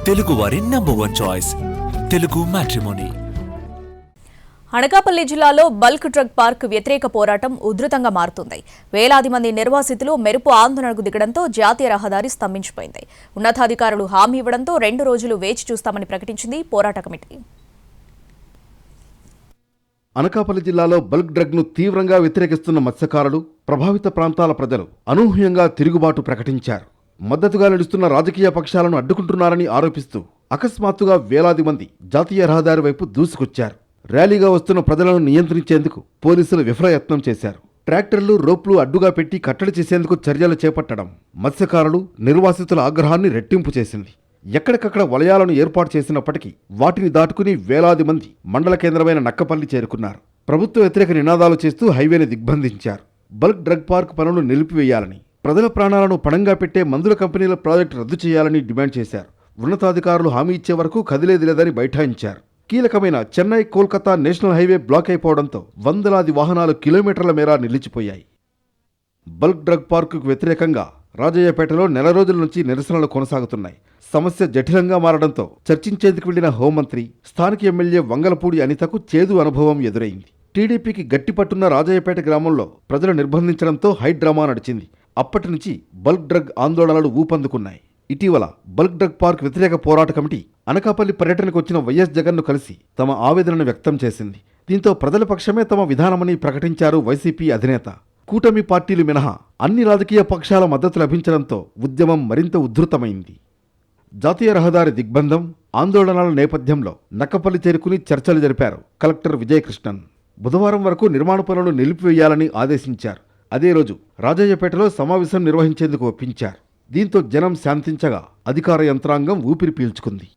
తెలుగువారి number 1 choice Telugu matrimony. Anakapalli జిల్లాలో bulk drug park వ్యతిరేక పోరాటం ఉధృతంగా మారుతుంది. వేలాది మంది నిర్వాసితులు మెరుపు ఆందోళనకు దిగడంతో జాతీయ రహదారి స్తంభించిపోయింది. ఉన్నతాధికారులు హామీ ఇవ్వడంతో 2 రోజులు వేచి చూస్తామని ప్రకటించింది పోరాట కమిటీ. అనకాపల్లి జిల్లాలో బల్క్ డ్రగ్ను తీవ్రంగా వ్యతిరేకిస్తున్న మత్స్యకారులు, ప్రభావిత ప్రాంతాల ప్రజలు అనూహ్యంగా తిరుగుబాటు ప్రకటించారు. మద్దతుగా నిలుస్తున్న రాజకీయ పక్షాలను అడ్డుకుంటున్నారని ఆరోపిస్తూ అకస్మాత్తుగా వేలాది మంది జాతీయ రహదారి వైపు దూసుకొచ్చారు. ర్యాలీగా వస్తున్న ప్రజలను నియంత్రించేందుకు పోలీసులు విఫలయత్నం చేశారు. ట్రాక్టర్లు, రోప్లు అడ్డుగా పెట్టి కట్టడి చేసేందుకు చర్యలు చేపట్టడం మత్స్యకారులు, నిర్వాసితుల ఆగ్రహాన్ని రెట్టింపు చేసింది. ఎక్కడికక్కడ వలయాలను ఏర్పాటు చేసినప్పటికీ వాటిని దాటుకుని వేలాది మంది మండల కేంద్రమైన నక్కపల్లి చేరుకున్నారు. ప్రభుత్వ వ్యతిరేక నినాదాలు చేస్తూ హైవేని దిగ్బంధించారు. బల్క్ డ్రగ్ పార్క్ పనులు నిలిపివేయాలని, ప్రజల ప్రాణాలను పణంగా పెట్టే మందుల కంపెనీల ప్రాజెక్టు రద్దు చేయాలని డిమాండ్ చేశారు. ఉన్నతాధికారులు హామీ ఇచ్చే వరకు కదిలేది లేదని బైఠాయించారు. కీలకమైన Chennai Kolkata national highway block అయిపోవడంతో వందలాది వాహనాలు కిలోమీటర్ల మేర నిలిచిపోయాయి. బల్క్ డ్రగ్ పార్కుకు వ్యతిరేకంగా రాజయ్యపేటలో నెల రోజుల నుంచి నిరసనలు కొనసాగుతున్నాయి. సమస్య జటిలంగా మారడంతో చర్చించేందుకు వెళ్లిన హోంమంత్రి, స్థానిక ఎమ్మెల్యే వంగలపూడి అనితకు చేదు అనుభవం ఎదురైంది. టీడీపీకి గట్టిపట్టున్న రాజయ్యపేట గ్రామంలో ప్రజలు నిర్బంధించడంతో హైడ్రామా నడిచింది. అప్పటి నుంచి బల్క్ డ్రగ్ ఆందోళనలు ఊపందుకున్నాయి. ఇటీవల బల్క్ డ్రగ్ పార్క్ వ్యతిరేక పోరాట కమిటీ అనకాపల్లి పర్యటనకు వచ్చిన వైఎస్ జగన్ను కలిసి తమ ఆవేదనను వ్యక్తం చేసింది. దీంతో ప్రజల పక్షమే తమ విధానమని ప్రకటించారు వైసీపీ అధినేత. కూటమి పార్టీలు మినహా అన్ని రాజకీయ పక్షాల మద్దతు లభించడంతో ఉద్యమం మరింత ఉధృతమైంది. జాతీయ రహదారి దిగ్బంధం, ఆందోళనల నేపథ్యంలో నక్కపల్లి చేరుకుని చర్చలు జరిపారు కలెక్టర్ విజయకృష్ణన్. బుధవారం వరకు నిర్మాణ పనులు నిలిపివేయాలని ఆదేశించారు. అదే రోజు రాజయ్యపేటలో సమావేశం నిర్వహించేందుకు ఒప్పించారు. దీంతో జనం శాంతించగా అధికార యంత్రాంగం ఊపిరి పీల్చుకుంది.